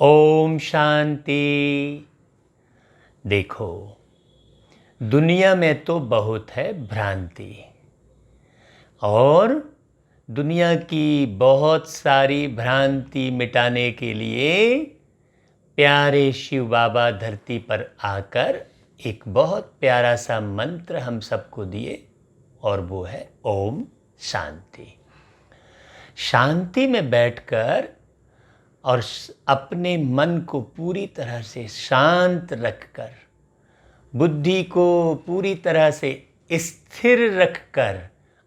ओम शांति। देखो, दुनिया में तो बहुत है भ्रांति और दुनिया की बहुत सारी भ्रांति मिटाने के लिए प्यारे शिव बाबा धरती पर आकर एक बहुत प्यारा सा मंत्र हम सबको दिए और वो है ओम शांति। शांति में बैठकर और अपने मन को पूरी तरह से शांत रखकर, बुद्धि को पूरी तरह से स्थिर रखकर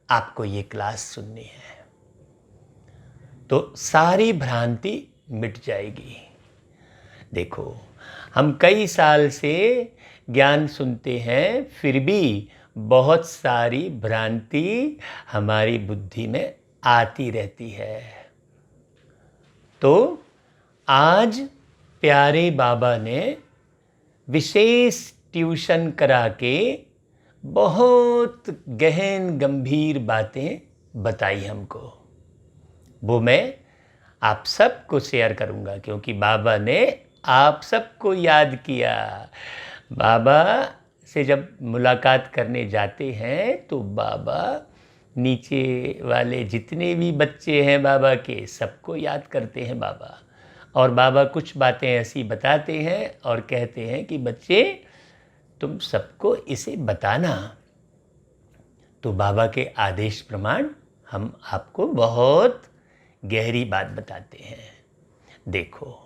आपको ये क्लास सुननी है, तो सारी भ्रांति मिट जाएगी। देखो, हम कई साल से ज्ञान सुनते हैं, फिर भी बहुत सारी भ्रांति हमारी बुद्धि में आती रहती है। तो आज प्यारे बाबा ने विशेष ट्यूशन करा के बहुत गहन गंभीर बातें बताई हमको। वो मैं आप सबको शेयर करूंगा, क्योंकि बाबा ने आप सबको याद किया। बाबा से जब मुलाकात करने जाते हैं तो बाबा नीचे वाले जितने भी बच्चे हैं बाबा के, सबको याद करते हैं बाबा। और बाबा कुछ बातें ऐसी बताते हैं और कहते हैं कि बच्चे तुम सबको इसे बताना। तो बाबा के आदेश प्रमाण हम आपको बहुत गहरी बात बताते हैं। देखो,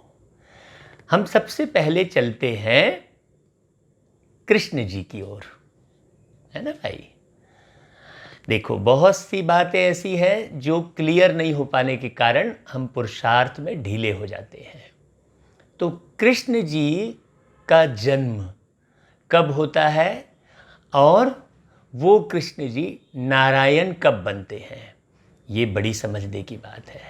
हम सबसे पहले चलते हैं कृष्ण जी की ओर, है ना भाई। देखो, बहुत सी बातें ऐसी हैं जो क्लियर नहीं हो पाने के कारण हम पुरुषार्थ में ढीले हो जाते हैं। तो कृष्ण जी का जन्म कब होता है और वो कृष्ण जी नारायण कब बनते हैं, ये बड़ी समझने की बात है।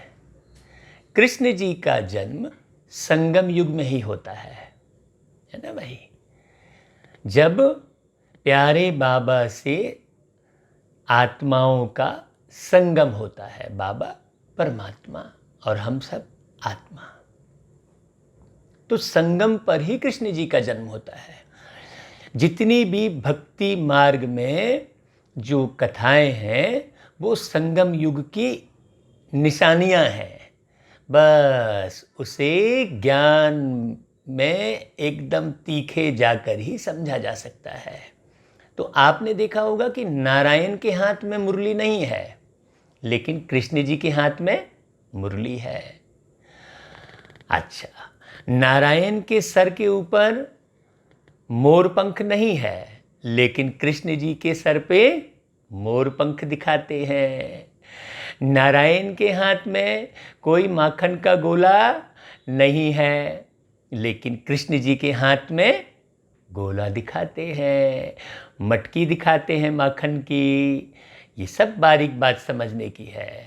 कृष्ण जी का जन्म संगम युग में ही होता है ना भाई। जब प्यारे बाबा से आत्माओं का संगम होता है, बाबा परमात्मा और हम सब आत्मा, तो संगम पर ही कृष्ण जी का जन्म होता है। जितनी भी भक्ति मार्ग में जो कथाएं हैं वो संगम युग की निशानियां हैं। बस उसे ज्ञान में एकदम तीखे जाकर ही समझा जा सकता है। तो आपने देखा होगा कि नारायण के हाथ में मुरली नहीं है, लेकिन कृष्ण जी के हाथ में मुरली है। अच्छा, नारायण के सर के ऊपर मोर पंख नहीं है, लेकिन कृष्ण जी के सर पे मोर पंख दिखाते हैं। नारायण के हाथ में कोई माखन का गोला नहीं है, लेकिन कृष्ण जी के हाथ में गोला दिखाते हैं, मटकी दिखाते हैं माखन की। ये सब बारीक बात समझने की है।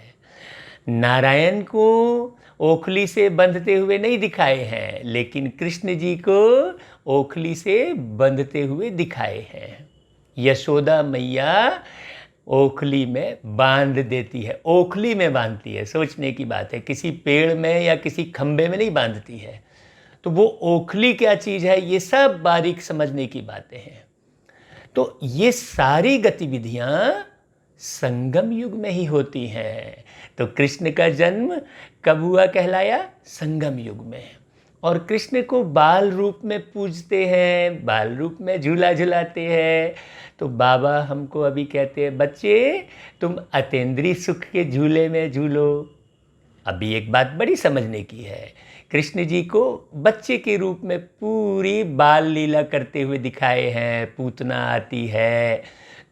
नारायण को ओखली से बंधते हुए नहीं दिखाए हैं, लेकिन कृष्ण जी को ओखली से बंधते हुए दिखाए हैं। यशोदा मैया ओखली में बांध देती है, ओखली में बांधती है। सोचने की बात है, किसी पेड़ में या किसी खंबे में नहीं बांधती है। तो वो ओखली क्या चीज़ है, ये सब बारीक समझने की बातें हैं। तो ये सारी गतिविधियां संगम युग में ही होती हैं। तो कृष्ण का जन्म कब हुआ कहलाया? संगम युग में। और कृष्ण को बाल रूप में पूजते हैं, बाल रूप में झूला झुलाते हैं। तो बाबा हमको अभी कहते हैं, बच्चे तुम अतीन्द्रिय सुख के झूले में झूलो। अभी एक बात बड़ी समझने की है, कृष्ण जी को बच्चे के रूप में पूरी बाल लीला करते हुए दिखाए हैं। पूतना आती है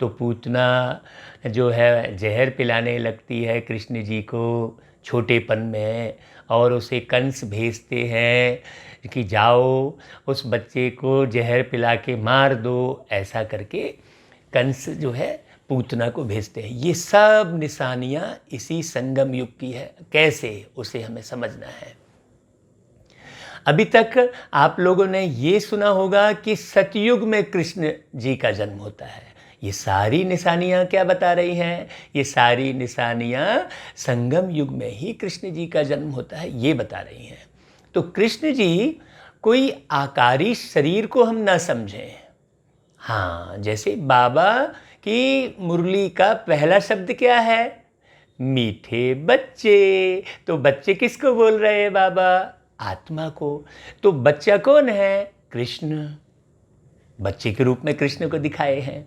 तो पूतना जो है जहर पिलाने लगती है कृष्ण जी को छोटेपन में, और उसे कंस भेजते हैं कि जाओ उस बच्चे को जहर पिला के मार दो। ऐसा करके कंस जो है पूतना को भेजते हैं। ये सब निशानियां इसी संगम युग की है। कैसे, उसे हमें समझना है। अभी तक आप लोगों ने ये सुना होगा कि सतयुग में कृष्ण जी का जन्म होता है। ये सारी निशानियां क्या बता रही हैं? ये सारी निशानियां संगम युग में ही कृष्ण जी का जन्म होता है, ये बता रही हैं। तो कृष्ण जी कोई आकारी शरीर को हम ना समझें। हाँ, जैसे बाबा की मुरली का पहला शब्द क्या है? मीठे बच्चे। तो बच्चे किसको बोल रहे हैं बाबा? आत्मा को। तो बच्चा कौन है? कृष्ण। बच्चे के रूप में कृष्ण को दिखाए हैं।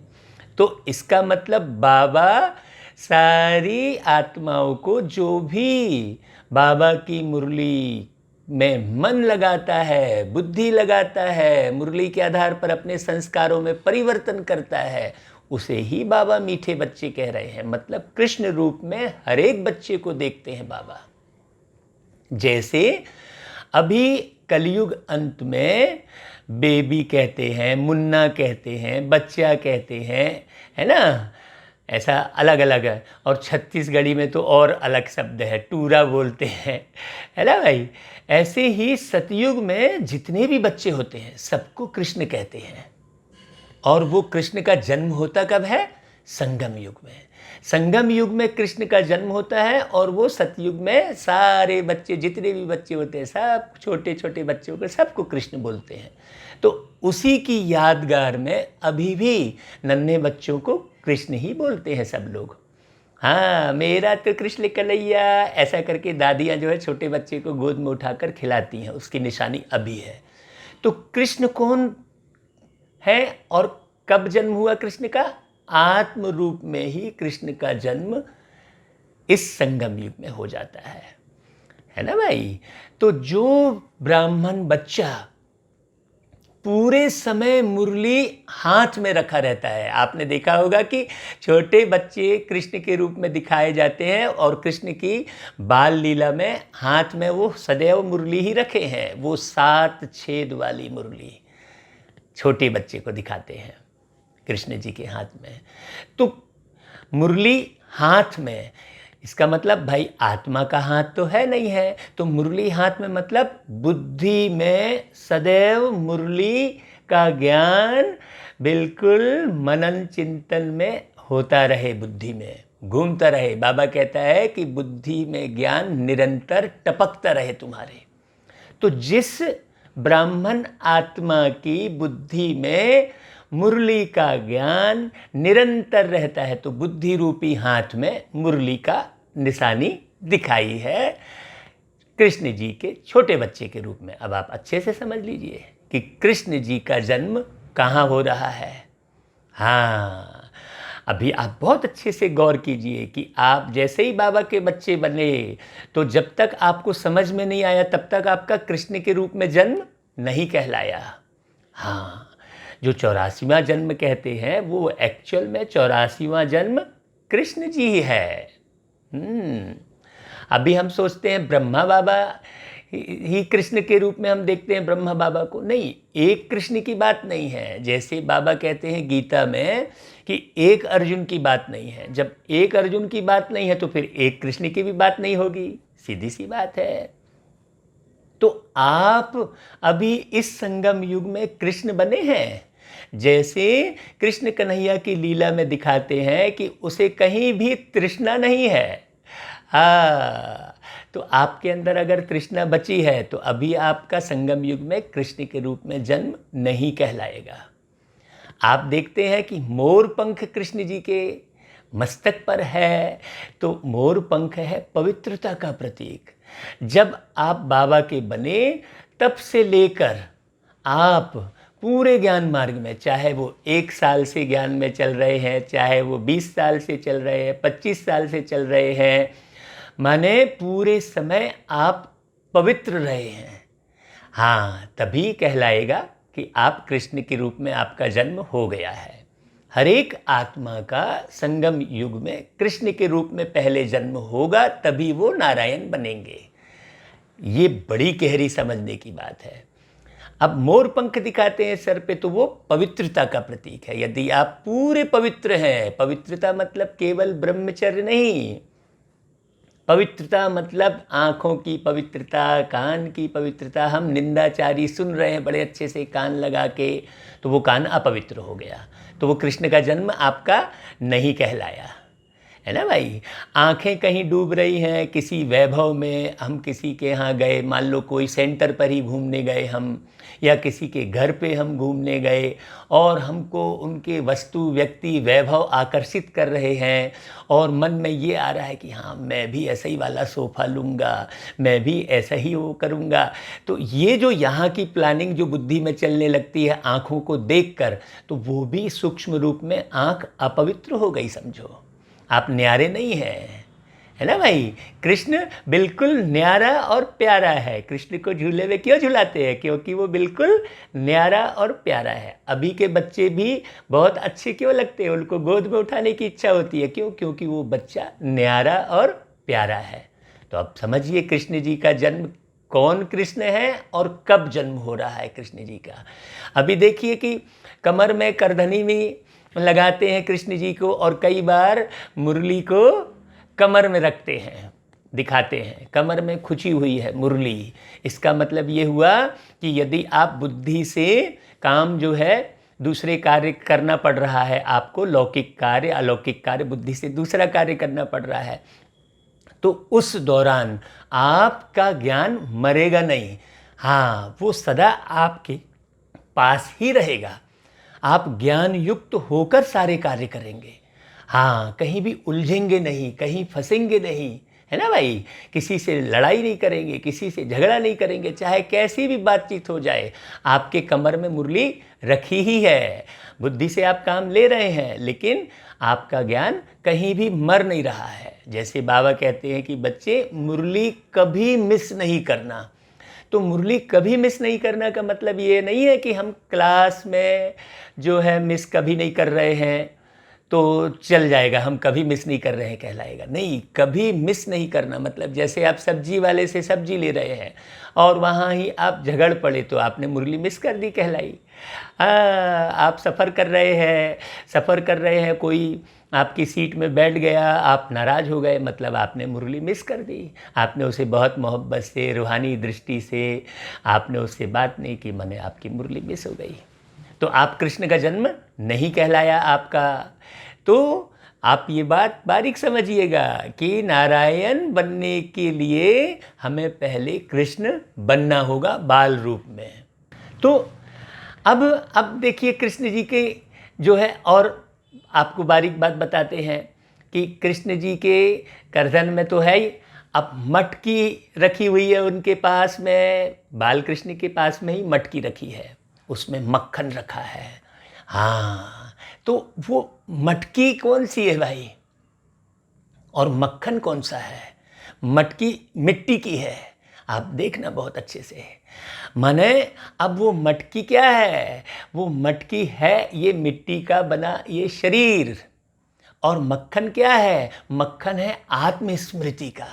तो इसका मतलब बाबा सारी आत्माओं को, जो भी बाबा की मुरली में मन लगाता है, बुद्धि लगाता है, मुरली के आधार पर अपने संस्कारों में परिवर्तन करता है, उसे ही बाबा मीठे बच्चे कह रहे हैं। मतलब कृष्ण रूप में हर एक बच्चे को देखते हैं बाबा। जैसे अभी कलयुग अंत में बेबी कहते हैं, मुन्ना कहते हैं, बच्चा कहते हैं, है ना, ऐसा अलग अलग है। और छत्तीसगढ़ी में तो और अलग शब्द है, टूरा बोलते हैं, है ना भाई। ऐसे ही सतयुग में जितने भी बच्चे होते हैं सबको कृष्ण कहते हैं। और वो कृष्ण का जन्म होता कब है? संगम युग में। संगम युग में कृष्ण का जन्म होता है और वो सतयुग में सारे बच्चे, जितने भी बच्चे होते हैं, सब छोटे छोटे बच्चों को सबको कृष्ण बोलते हैं। तो उसी की यादगार में अभी भी नन्हे बच्चों को कृष्ण ही बोलते हैं सब लोग। हाँ, मेरा तो कृष्ण कन्हैया, ऐसा करके दादियाँ जो है छोटे बच्चे को गोद में उठाकर खिलाती हैं, उसकी निशानी अभी है। तो कृष्ण कौन है और कब जन्म हुआ कृष्ण का? आत्म रूप में ही कृष्ण का जन्म इस संगम युग में हो जाता है ना भाई। तो जो ब्राह्मण बच्चा पूरे समय मुरली हाथ में रखा रहता है, आपने देखा होगा कि छोटे बच्चे कृष्ण के रूप में दिखाए जाते हैं और कृष्ण की बाल लीला में हाथ में वो सदैव मुरली ही रखे हैं। वो 7 छेद वाली मुरली छोटे बच्चे को दिखाते हैं कृष्ण जी के हाथ में। तो मुरली हाथ में, इसका मतलब भाई आत्मा का हाथ तो है नहीं है, तो मुरली हाथ में मतलब बुद्धि में सदैव मुरली का ज्ञान बिल्कुल मनन चिंतन में होता रहे, बुद्धि में घूमता रहे। बाबा कहता है कि बुद्धि में ज्ञान निरंतर टपकता रहे तुम्हारे। तो जिस ब्राह्मण आत्मा की बुद्धि में मुरली का ज्ञान निरंतर रहता है, तो बुद्धि रूपी हाथ में मुरली का निशानी दिखाई है कृष्ण जी के छोटे बच्चे के रूप में। अब आप अच्छे से समझ लीजिए कि कृष्ण जी का जन्म कहाँ हो रहा है। हाँ, अभी आप बहुत अच्छे से गौर कीजिए कि आप जैसे ही बाबा के बच्चे बने, तो जब तक आपको समझ में नहीं आया तब तक आपका कृष्ण के रूप में जन्म नहीं कहलाया। हाँ, जो 84वां जन्म कहते हैं वो एक्चुअल में 84वां जन्म कृष्ण जी ही है। अभी हम सोचते हैं ब्रह्मा बाबा ही कृष्ण के रूप में हम देखते हैं ब्रह्मा बाबा को। नहीं, एक कृष्ण की बात नहीं है। जैसे बाबा कहते हैं गीता में कि एक अर्जुन की बात नहीं है। जब एक अर्जुन की बात नहीं है तो फिर एक कृष्ण की भी बात नहीं होगी, सीधी सी बात है। तो आप अभी इस संगम युग में कृष्ण बने हैं। जैसे कृष्ण कन्हैया की लीला में दिखाते हैं कि उसे कहीं भी तृष्णा नहीं है। हाँ, तो आपके अंदर अगर तृष्णा बची है तो अभी आपका संगम युग में कृष्ण के रूप में जन्म नहीं कहलाएगा। आप देखते हैं कि मोर पंख कृष्ण जी के मस्तक पर है, तो मोर पंख है पवित्रता का प्रतीक। जब आप बाबा के बने तब से लेकर आप पूरे ज्ञान मार्ग में, चाहे वो 1 साल से ज्ञान में चल रहे हैं, चाहे वो 20 साल से चल रहे हैं, 25 साल से चल रहे हैं, माने पूरे समय आप पवित्र रहे हैं। हाँ, तभी कहलाएगा कि आप कृष्ण के रूप में आपका जन्म हो गया है। हर एक आत्मा का संगम युग में कृष्ण के रूप में पहले जन्म होगा, तभी वो नारायण बनेंगे। ये बड़ी गहरी समझने की बात है। अब मोर पंख दिखाते हैं सर पे, तो वो पवित्रता का प्रतीक है। यदि आप पूरे पवित्र हैं, पवित्रता मतलब केवल ब्रह्मचर्य नहीं, पवित्रता मतलब आँखों की पवित्रता, कान की पवित्रता। हम निंदाचारी सुन रहे हैं बड़े अच्छे से कान लगा के, तो वो कान अपवित्र हो गया, तो वो कृष्ण का जन्म आपका नहीं कहलाया। है ना भाई। आंखें कहीं डूब रही हैं किसी वैभव में, हम किसी के यहाँ गए, मान लो कोई सेंटर पर ही घूमने गए हम, या किसी के घर पे हम घूमने गए और हमको उनके वस्तु व्यक्ति वैभव आकर्षित कर रहे हैं और मन में ये आ रहा है कि हाँ मैं भी ऐसा ही वाला सोफ़ा लूँगा, मैं भी ऐसा ही वो करूँगा। तो ये जो यहाँ की प्लानिंग जो बुद्धि में चलने लगती है आँखों को देखकर, तो वो भी सूक्ष्म रूप में आँख अपवित्र हो गई समझो, आप न्यारे नहीं हैं, है ना भाई। कृष्ण बिल्कुल न्यारा और प्यारा है। कृष्ण को झूले में क्यों झुलाते हैं? क्योंकि वो बिल्कुल न्यारा और प्यारा है। अभी के बच्चे भी बहुत अच्छे क्यों लगते हैं? उनको गोद में उठाने की इच्छा होती है। क्यों? क्योंकि वो बच्चा न्यारा और प्यारा है। तो अब समझिए कृष्ण जी का जन्म, कौन कृष्ण है और कब जन्म हो रहा है कृष्ण जी का। अभी देखिए कि कमर में करधनी में लगाते हैं कृष्ण जी को, और कई बार मुरली को कमर में रखते हैं, दिखाते हैं कमर में खुची हुई है मुरली। इसका मतलब ये हुआ कि यदि आप बुद्धि से काम जो है दूसरे कार्य करना पड़ रहा है, आपको लौकिक कार्य अलौकिक कार्य बुद्धि से दूसरा कार्य करना पड़ रहा है, तो उस दौरान आपका ज्ञान मरेगा नहीं। हाँ, वो सदा आपके पास ही रहेगा। आप ज्ञान युक्त होकर सारे कार्य करेंगे। हाँ, कहीं भी उलझेंगे नहीं, कहीं फंसेंगे नहीं, है ना भाई। किसी से लड़ाई नहीं करेंगे, किसी से झगड़ा नहीं करेंगे, चाहे कैसी भी बातचीत हो जाए। आपके कमर में मुरली रखी ही है, बुद्धि से आप काम ले रहे हैं, लेकिन आपका ज्ञान कहीं भी मर नहीं रहा है। जैसे बाबा कहते हैं कि बच्चे मुरली कभी मिस नहीं करना। तो मुरली कभी मिस नहीं करना का मतलब ये नहीं है कि हम क्लास में जो है मिस कभी नहीं कर रहे हैं तो चल जाएगा, हम कभी मिस नहीं कर रहे हैं कहलाएगा। नहीं, कभी मिस नहीं करना मतलब जैसे आप सब्जी वाले से सब्जी ले रहे हैं और वहाँ ही आप झगड़ पड़े तो आपने मुरली मिस कर दी कहलाई। आप सफ़र कर रहे हैं, कोई आपकी सीट में बैठ गया, आप नाराज़ हो गए, मतलब आपने मुरली मिस कर दी। आपने उसे बहुत मोहब्बत से, रूहानी दृष्टि से आपने उससे बात नहीं की, माने आपकी मुरली मिस हो गई। तो आप कृष्ण का जन्म नहीं कहलाया आपका। तो आप ये बात बारीक समझिएगा कि नारायण बनने के लिए हमें पहले कृष्ण बनना होगा बाल रूप में। तो अब देखिए कृष्ण जी के जो है, और आपको बारीक बात बताते हैं कि कृष्ण जी के गर्दन में तो है ही, अब मटकी रखी हुई है उनके पास में, बाल कृष्ण के पास में ही मटकी रखी है, उसमें मक्खन रखा है। हाँ, तो वो मटकी कौन सी है भाई और मक्खन कौन सा है? मटकी मिट्टी की है, आप देखना बहुत अच्छे से। माने अब वो मटकी क्या है? वो मटकी है ये मिट्टी का बना ये शरीर, और मक्खन क्या है? मक्खन है आत्मस्मृति का।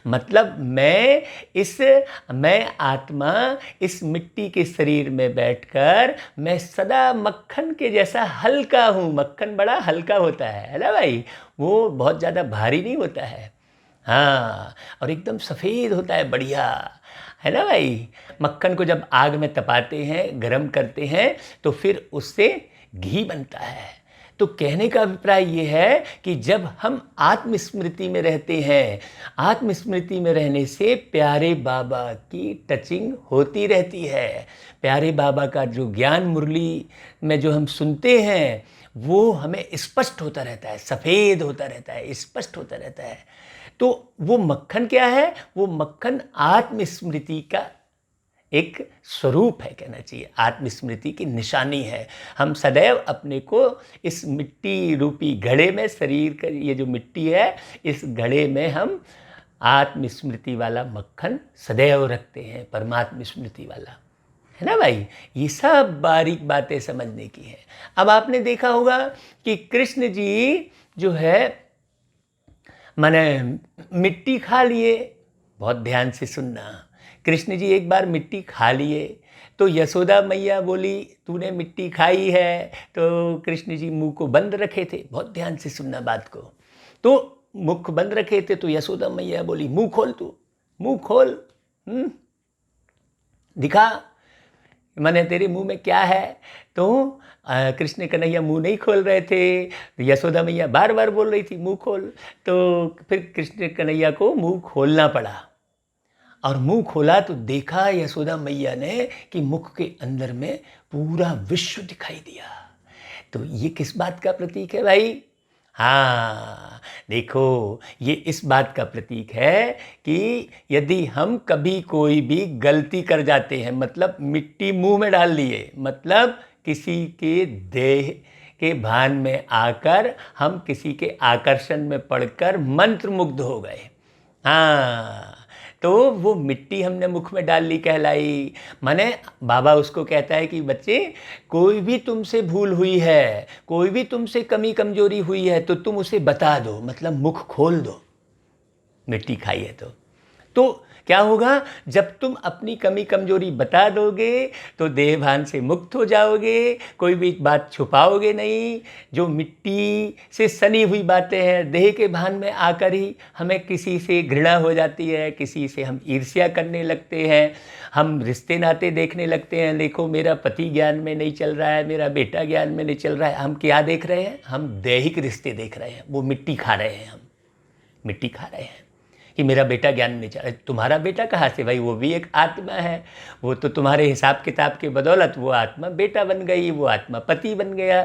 मतलब मैं आत्मा इस मिट्टी के शरीर में बैठकर मैं सदा मक्खन के जैसा हल्का हूँ। मक्खन बड़ा हल्का होता है ना भाई, वो बहुत ज़्यादा भारी नहीं होता है। हाँ, और एकदम सफ़ेद होता है, बढ़िया, है ना भाई। मक्खन को जब आग में तपाते हैं, गरम करते हैं, तो फिर उससे घी बनता है। तो कहने का अभिप्राय ये है कि जब हम आत्मस्मृति में रहते हैं, आत्मस्मृति में रहने से प्यारे बाबा की टचिंग होती रहती है। प्यारे बाबा का जो ज्ञान मुरली में जो हम सुनते हैं वो हमें स्पष्ट होता रहता है, सफ़ेद होता रहता है, स्पष्ट होता रहता है। तो वो मक्खन क्या है? वो मक्खन आत्मस्मृति का एक स्वरूप है, कहना चाहिए, आत्मस्मृति की निशानी है। हम सदैव अपने को इस मिट्टी रूपी घड़े में, शरीर का ये जो मिट्टी है, इस घड़े में हम आत्मस्मृति वाला मक्खन सदैव रखते हैं, परमात्म स्मृति वाला, है ना भाई। ये सब बारीक बातें समझने की है। अब आपने देखा होगा कि कृष्ण जी जो है माने मिट्टी खा लिए, बहुत ध्यान से सुनना। कृष्ण जी एक बार मिट्टी खा लिए तो यशोदा मैया बोली तूने मिट्टी खाई है, तो कृष्ण जी मुंह को बंद रखे थे, बहुत ध्यान से सुनना बात को। तो मुख बंद रखे थे तो यशोदा मैया बोली मुंह खोल, तू मुंह खोल, दिखा। माने तेरे मुंह में क्या है? तो कृष्ण कन्हैया मुंह नहीं खोल रहे थे, यशोदा मैया बार बार बोल रही थी मुंह खोल, तो फिर कृष्ण कन्हैया को मुंह खोलना पड़ा। और मुंह खोला तो देखा यशोदा मैया ने कि मुख के अंदर में पूरा विश्व दिखाई दिया। तो ये किस बात का प्रतीक है भाई? हाँ, देखो, ये इस बात का प्रतीक है कि यदि हम कभी कोई भी गलती कर जाते हैं, मतलब मिट्टी मुंह में डाल लिए, मतलब किसी के देह के भान में आकर हम किसी के आकर्षण में पड़कर मंत्र मुग्ध हो गए, हाँ, तो वो मिट्टी हमने मुख में डाल ली कहलाई। माने बाबा उसको कहता है कि बच्चे, कोई भी तुमसे भूल हुई है, कोई भी तुमसे कमी कमजोरी हुई है तो तुम उसे बता दो, मतलब मुख खोल दो। मिट्टी खाई है तो क्या होगा? जब तुम अपनी कमी कमजोरी बता दोगे तो देह भान से मुक्त हो जाओगे, कोई भी बात छुपाओगे नहीं। जो मिट्टी से सनी हुई बातें हैं, देह के भान में आकर ही हमें किसी से घृणा हो जाती है, किसी से हम ईर्ष्या करने लगते हैं, हम रिश्ते नाते देखने लगते हैं, देखो मेरा पति ज्ञान में नहीं चल रहा है, मेरा बेटा ज्ञान में नहीं चल रहा है। हम क्या देख रहे हैं? हम दैहिक रिश्ते देख रहे हैं, वो मिट्टी खा रहे हैं, हम मिट्टी खा रहे हैं कि मेरा बेटा ज्ञान नहीं चल। तुम्हारा बेटा कहाँ से भाई? वो भी एक आत्मा है, वो तो तुम्हारे हिसाब किताब के बदौलत वो आत्मा बेटा बन गई, वो आत्मा पति बन गया।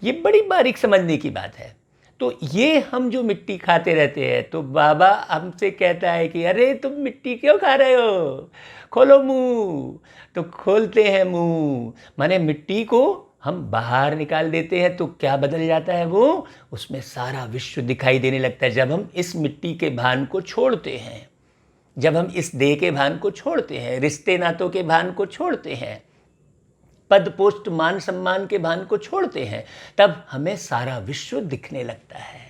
ये बड़ी बारीक समझने की बात है। तो ये हम जो मिट्टी खाते रहते हैं, तो बाबा हमसे कहता है कि अरे तुम मिट्टी क्यों खा रहे हो, खोलो मुंह। तो खोलते हैं मुंह, माने मिट्टी को हम बाहर निकाल देते हैं तो क्या बदल जाता है? वो उसमें सारा विश्व दिखाई देने लगता है। जब हम इस मिट्टी के भान को छोड़ते हैं, जब हम इस देह के भान को छोड़ते हैं, रिश्ते नातों के भान को छोड़ते हैं, पद पोस्ट मान सम्मान के भान को छोड़ते हैं, तब हमें सारा विश्व दिखने लगता है।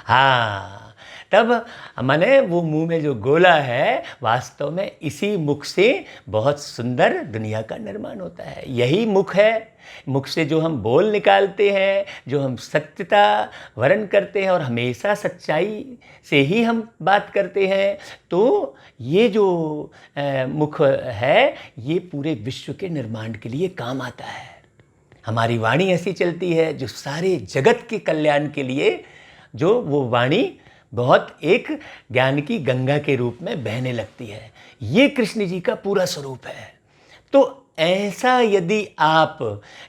हाँ, तब माने वो मुंह में जो गोला है, वास्तव में इसी मुख से बहुत सुंदर दुनिया का निर्माण होता है। यही मुख है, मुख से जो हम बोल निकालते हैं, जो हम सत्यता वर्ण करते हैं और हमेशा सच्चाई से ही हम बात करते हैं, तो ये जो मुख है, ये पूरे विश्व के निर्माण के लिए काम आता है। हमारी वाणी ऐसी चलती है जो सारे जगत के कल्याण के लिए, जो वो वाणी बहुत एक ज्ञान की गंगा के रूप में बहने लगती है। ये कृष्ण जी का पूरा स्वरूप है। तो ऐसा यदि आप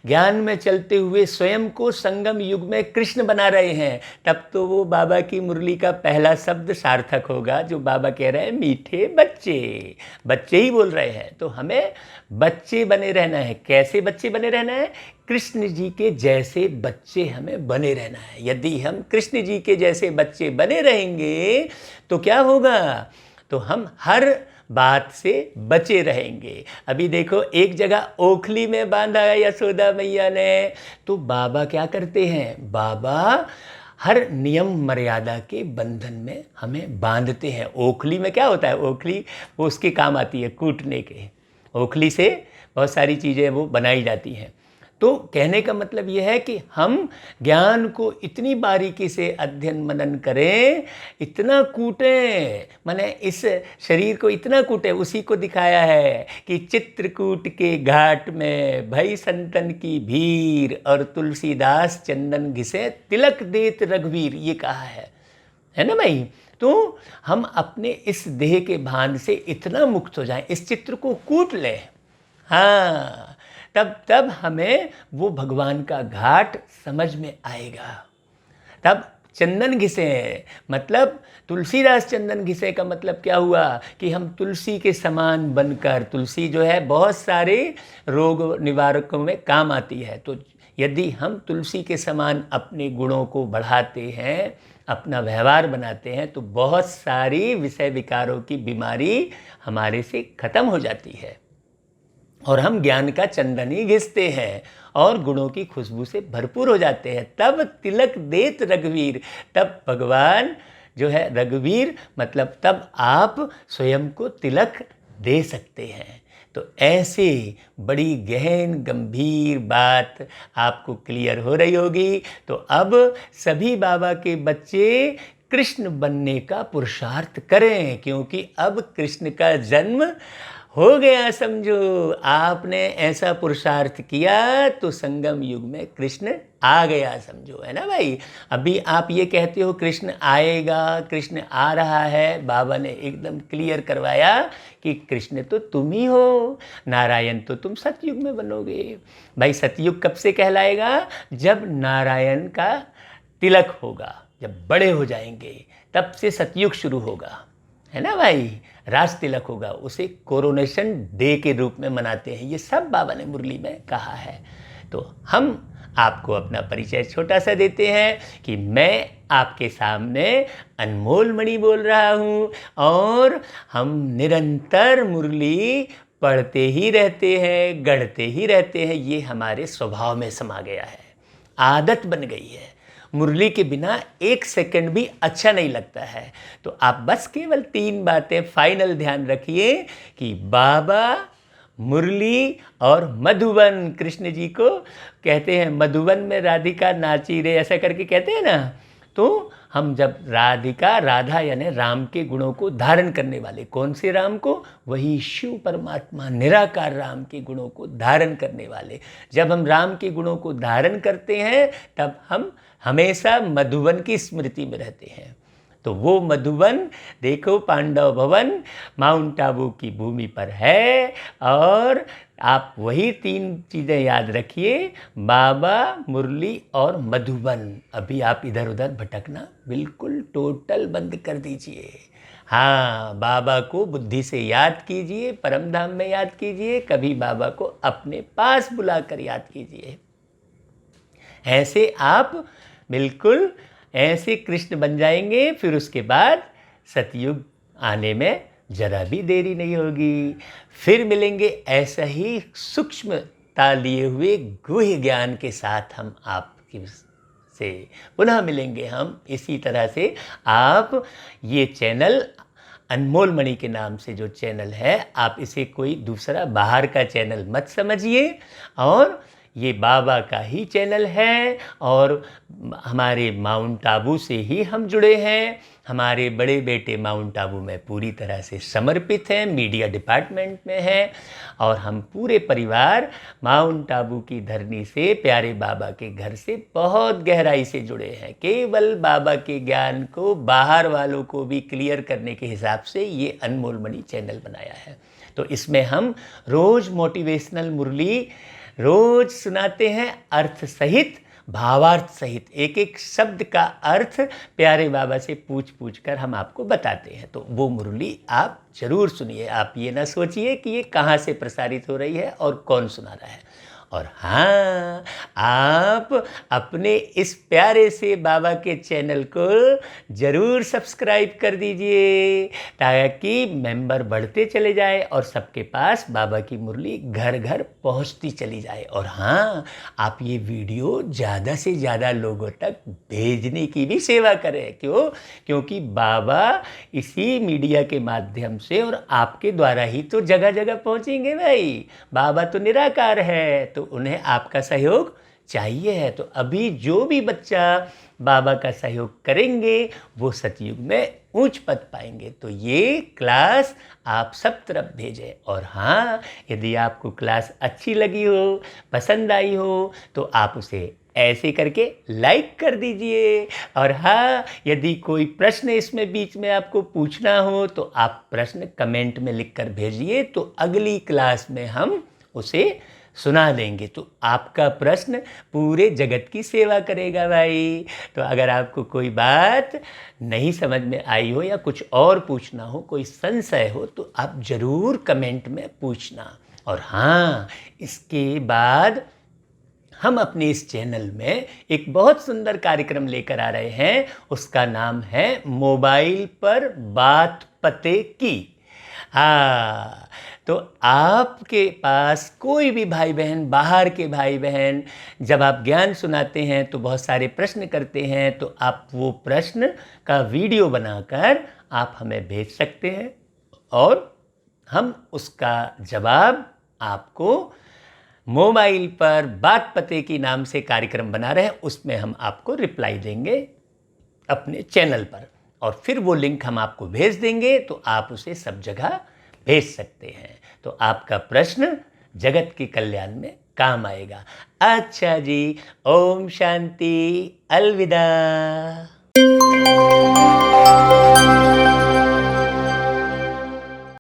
ज्ञान में चलते हुए स्वयं को संगम युग में कृष्ण बना रहे हैं, तब तो वो बाबा की मुरली का पहला शब्द सार्थक होगा, जो बाबा कह रहे हैं मीठे बच्चे। बच्चे ही बोल रहे हैं, तो हमें बच्चे बने रहना है। कैसे बच्चे बने रहना है? कृष्ण जी के जैसे बच्चे हमें बने रहना है। यदि हम कृष्ण जी के जैसे बच्चे बने रहेंगे तो क्या होगा? तो हम हर बात से बचे रहेंगे। अभी देखो, एक जगह ओखली में बांधा है यशोदा मैया ने, तो बाबा क्या करते हैं? बाबा हर नियम मर्यादा के बंधन में हमें बांधते हैं। ओखली में क्या होता है? ओखली वो उसके काम आती है, कूटने के। ओखली से बहुत सारी चीज़ें वो बनाई जाती हैं। तो कहने का मतलब ये है कि हम ज्ञान को इतनी बारीकी से अध्ययन मनन करें, इतना कूटें, माने इस शरीर को इतना कूटें। उसी को दिखाया है कि चित्रकूट के घाट में भई संतन की भीड़, और तुलसीदास चंदन घिसे तिलक देत रघुवीर, ये कहा है ना भाई? तो हम अपने इस देह के भान से इतना मुक्त हो जाएं, इस चित्र को कूट लें, हाँ, तब हमें वो भगवान का घाट समझ में आएगा। तब चंदन घिसे, मतलब तुलसीदास चंदन घिसे का मतलब क्या हुआ? कि हम तुलसी के समान बनकर, तुलसी जो है बहुत सारे रोग निवारकों में काम आती है, तो यदि हम तुलसी के समान अपने गुणों को बढ़ाते हैं, अपना व्यवहार बनाते हैं, तो बहुत सारी विषय विकारों की बीमारी हमारे से खत्म हो जाती है और हम ज्ञान का चंदन ही घिसते हैं और गुणों की खुशबू से भरपूर हो जाते हैं। तब तिलक देत रघुवीर, तब भगवान जो है रघुवीर, मतलब तब आप स्वयं को तिलक दे सकते हैं। तो ऐसे बड़ी गहन गंभीर बात आपको क्लियर हो रही होगी। तो अब सभी बाबा के बच्चे कृष्ण बनने का पुरुषार्थ करें, क्योंकि अब कृष्ण का जन्म हो गया समझो। आपने ऐसा पुरुषार्थ किया तो संगम युग में कृष्ण आ गया समझो, है ना भाई। अभी आप ये कहते हो कृष्ण आएगा, कृष्ण आ रहा है, बाबा ने एकदम क्लियर करवाया कि कृष्ण तो तुम ही हो, नारायण तो तुम सतयुग में बनोगे। भाई सतयुग कब से कहलाएगा? जब नारायण का तिलक होगा, जब बड़े हो जाएंगे तब से सतयुग शुरू होगा, है ना भाई। राज तिलक होगा, उसे कोरोनेशन डे के रूप में मनाते हैं। ये सब बाबा ने मुरली में कहा है। तो हम आपको अपना परिचय छोटा सा देते हैं कि मैं आपके सामने अनमोल मणि बोल रहा हूँ और हम निरंतर मुरली पढ़ते ही रहते हैं, गढ़ते ही रहते हैं। ये हमारे स्वभाव में समा गया है, आदत बन गई है। मुरली के बिना एक सेकंड भी अच्छा नहीं लगता है। तो आप बस केवल 3 बातें फाइनल ध्यान रखिए कि बाबा, मुरली और मधुबन। कृष्ण जी को कहते हैं मधुबन में राधिका नाची रे, ऐसा करके कहते हैं ना। तो हम जब राधिका, राधा यानी राम के गुणों को धारण करने वाले, कौन से राम को? वही शिव परमात्मा निराकार राम के गुणों को धारण करने वाले। जब हम राम के गुणों को धारण करते हैं तब हम हमेशा मधुबन की स्मृति में रहते हैं। तो वो मधुबन देखो, पांडव भवन माउंट आबू की भूमि पर है। और आप वही 3 चीज़ें याद रखिए, बाबा, मुरली और मधुबन। अभी आप इधर उधर भटकना बिल्कुल टोटल बंद कर दीजिए। हाँ, बाबा को बुद्धि से याद कीजिए, परम धाम में याद कीजिए, कभी बाबा को अपने पास बुलाकर याद कीजिए। ऐसे आप बिल्कुल ऐसे कृष्ण बन जाएंगे। फिर उसके बाद सतयुग आने में जरा भी देरी नहीं होगी। फिर मिलेंगे ऐसा ही सूक्ष्मता लिए हुए गुह्य ज्ञान के साथ। हम आपकी से पुनः मिलेंगे। हम इसी तरह से आप ये चैनल अनमोल मणि के नाम से जो चैनल है, आप इसे कोई दूसरा बाहर का चैनल मत समझिए, और ये बाबा का ही चैनल है। और हमारे माउंट आबू से ही हम जुड़े हैं। हमारे बड़े बेटे माउंट आबू में पूरी तरह से समर्पित हैं, मीडिया डिपार्टमेंट में हैं। और हम पूरे परिवार माउंट आबू की धरनी से, प्यारे बाबा के घर से बहुत गहराई से जुड़े हैं। केवल बाबा के ज्ञान को बाहर वालों को भी क्लियर करने के हिसाब से ये अनमोल मणि चैनल बनाया है। तो इसमें हम रोज़ मोटिवेशनल मुरली रोज सुनाते हैं, अर्थ सहित, भावार्थ सहित। एक एक शब्द का अर्थ प्यारे बाबा से पूछ पूछ कर हम आपको बताते हैं। तो वो मुरली आप जरूर सुनिए। आप ये ना सोचिए कि ये कहाँ से प्रसारित हो रही है और कौन सुना रहा है। और हाँ, आप अपने इस प्यारे से बाबा के चैनल को ज़रूर सब्सक्राइब कर दीजिए, ताकि मेंबर बढ़ते चले जाए और सबके पास बाबा की मुरली घर घर पहुंचती चली जाए। और हाँ, आप ये वीडियो ज़्यादा से ज़्यादा लोगों तक भेजने की भी सेवा करें। क्यों? क्योंकि बाबा इसी मीडिया के माध्यम से और आपके द्वारा ही तो जगह जगह पहुंचेंगे भाई। बाबा तो निराकार है, तो उन्हें आपका सहयोग चाहिए है। तो अभी जो भी बच्चा बाबा का सहयोग करेंगे वो सतयुग में ऊंच पद पाएंगे। तो ये क्लास आप सब तरफ भेजें। और हाँ, यदि आपको क्लास अच्छी लगी हो, पसंद आई हो, तो आप उसे ऐसे करके लाइक कर दीजिए। और हाँ, यदि कोई प्रश्न इसमें बीच में आपको पूछना हो तो आप प्रश्न कमेंट में लिख कर भेजिए, तो अगली क्लास में हम उसे सुना देंगे। तो आपका प्रश्न पूरे जगत की सेवा करेगा भाई। तो अगर आपको कोई बात नहीं समझ में आई हो या कुछ और पूछना हो, कोई संशय हो, तो आप ज़रूर कमेंट में पूछना। और हाँ, इसके बाद हम अपने इस चैनल में एक बहुत सुंदर कार्यक्रम लेकर आ रहे हैं। उसका नाम है मोबाइल पर बात पते की। हाँ, तो आपके पास कोई भी भाई बहन, बाहर के भाई बहन, जब आप ज्ञान सुनाते हैं तो बहुत सारे प्रश्न करते हैं, तो आप वो प्रश्न का वीडियो बनाकर आप हमें भेज सकते हैं और हम उसका जवाब आपको मोबाइल पर बात पते की नाम से कार्यक्रम बना रहे हैं, उसमें हम आपको रिप्लाई देंगे अपने चैनल पर। और फिर वो लिंक हम आपको भेज देंगे, तो आप उसे सब जगह भेज सकते हैं। तो आपका प्रश्न जगत के कल्याण में काम आएगा। अच्छा जी, ओम शांति, अलविदा।